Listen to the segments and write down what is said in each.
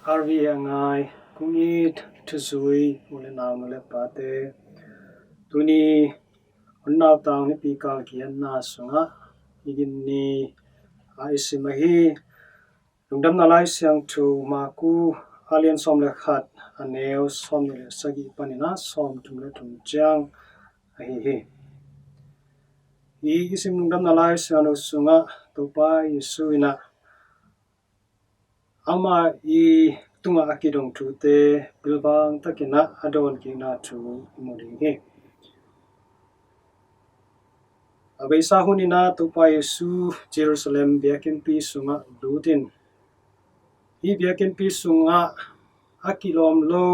arvi angai kungit thusui mule naw nule pate tuni unnaw tang ni pikal kian na sunga igin ni aisimahi lungdam nalai siang thu maku alien som le khat aneu som ni sagi panina som tumle tum chang hi isim lungdam nalai siang no sunga topa isuina ama I tunga akidong tu te bilbang takina adon kina tu mulingi abisa hunina topa Yesu Jerusalem biakin pi sunga dutin hi biakin pi sunga akilom lo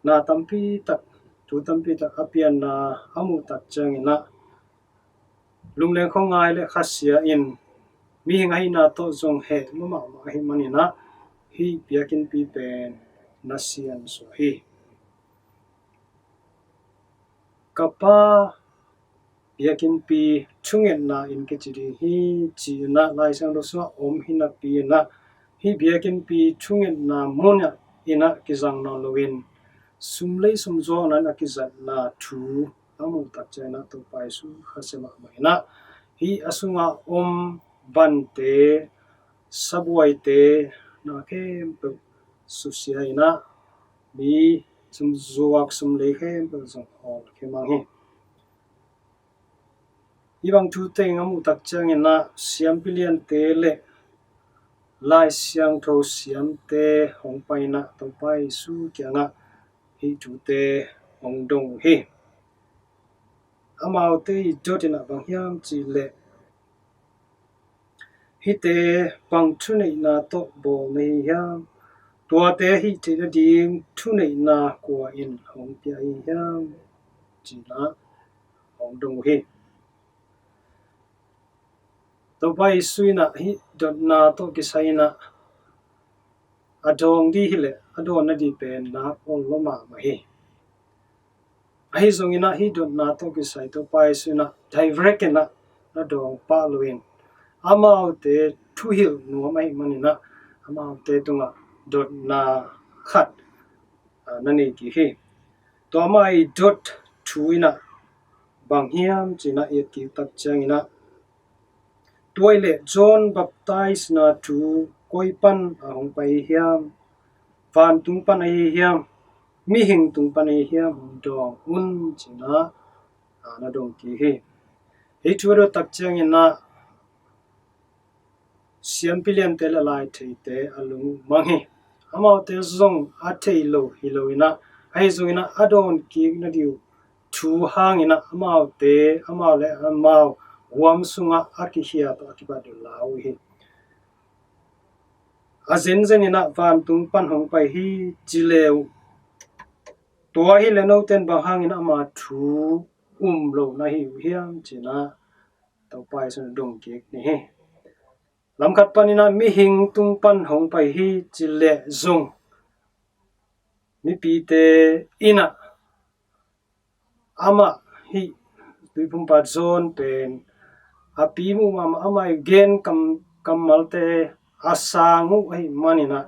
na tampi tak tu tampi tak apian na amu tak changina lungleng khongai le khasia in mi ngai na to zong he mama hi manina hi biakin pi pen nasian so hi kapa biakin pi chungen na in kichiri hi chi na lai sang do so om hina pi na hi biakin pi chungen na monya ina kizang no lowin sumlei sumzo na akizat na thu amu tak chena to pai su khasema maina hi asunga om bante sabuai te na kem pe susia ina mi sumzuak sumlei kem pe zong hol kemang hi ibang thu te ngamu tak changena siam pilian te le lai siang tho siam te hong pai na to pai su kyanga hi thu te hong dong hi amau te jotina bang hiam chi le hi te bang thu nei na to bo nei hiam tua te hi te na ding thu nei na kwa in hong pia hi hiam chi na hong dong hi to pai suina hi dot na to kisaina adong di hile adon na di pen na on loma ma hi ai zongina hi dot na to kisai to pai suina direct na adong pa luin amau te thu hil nu mai manina amau te tunga dot na khat nani ki hi to mai dot thuina bang hiam china et ki tak changina toilet John baptize na thu koi pan ahong pai hiam van tung pan ai hiam mi hing tung pan ai hiam dong un china na dong ki hi he chuaro tak changina siam pilian te la lai thei te alung manghi amau te zong a thei lo hiloina ai zongina adon ki na diu thu hangina amau te amau le amau wam sunga akihia to akiba de lau hi azen zenina van tung pan hong pai hi chileu to hi le no ten ba hangina ma thu lo na hi hiam china to pai sun dong ki ni hi lam khat panina mi hing tung pan hong pai hi chile zong mi pi te ina ama hi tuipum pa zon pen api mu mama amai gen kamal te asangu ai manina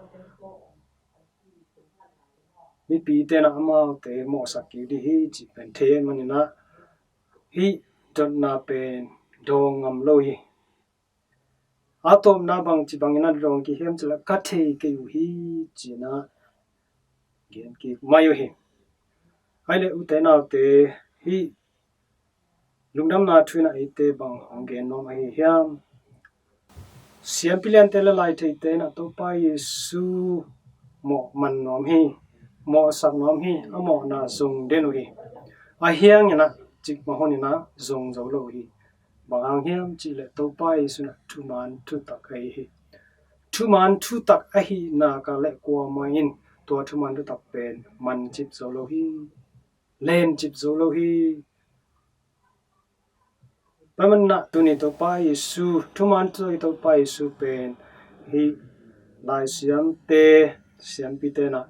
mi pi te na ama te mo sakki di hi chi pen the manina hi dot na pen dong am lo hi atom na bang chi bangina dong ki hem chla ka the ke yu hi chi na gen ki mayo hi ai le u te na te hi lungdam na thuina ite bang honggen nom ai hiam siam pilian te la lai thei te na to pa Yesu mo man nom hi mo sak nom hi amo na zong denu hi a hiang na chik ma honina zong zo lo hi bangang hiam chi le to pa Yesu na thu man thu tak ai hi thu man thu tak a hi na ka le kwa ma in to thu man thu tak pen man chip zo lo hi len chip zo lo hi Pamana tuni to pa Yesu thuman to pa Yesu pen hi lai siam pite na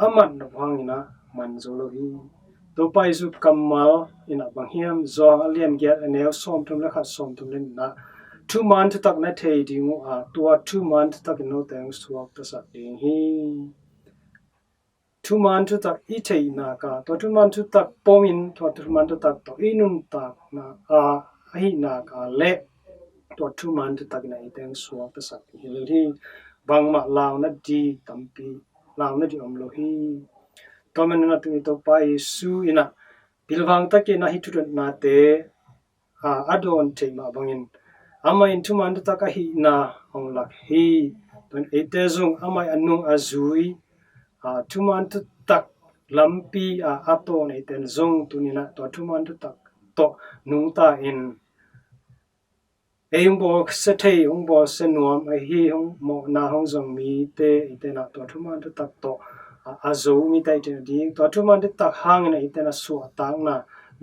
aman na bangina manzolo hi to pa Yesu kamal ina banghiam zo alien get anel som thum la khat som thum len na 2 month tak na thei ding a tua 2 month tak no teng suak ta sak ding hi 2 month tak I thei na ka to 2 month tak pomin to 2 month tak to inun tak na a hi na ka le to 2 month tak na I teng suak ta sak hi lo hi bang ma law na di tampi law na di om lo hi to man na tu to pa Isu ina bilwang tak na hi tu na te adon thei ma bangin ama in 2 month tak a hi na ong lak hi ton ete zung ama anung azui 2 month tak lampi ato nei ten zong tunina to 2 month tak to nung ta in eung bo se thei ung bo se nuam a hi hong mo na hong zong mi te ite na to 2 month tak to azo mi tai te di to 2 month tak hang na ite na su tang na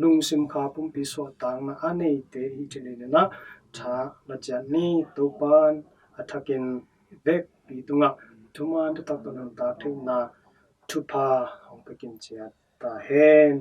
lung sim kha pum pi so tang na anei te hi te na tha la chan ni to pan athakin bek pi tunga 2 month tak to ta the na ทุพาของไปกินเจียตาเฮน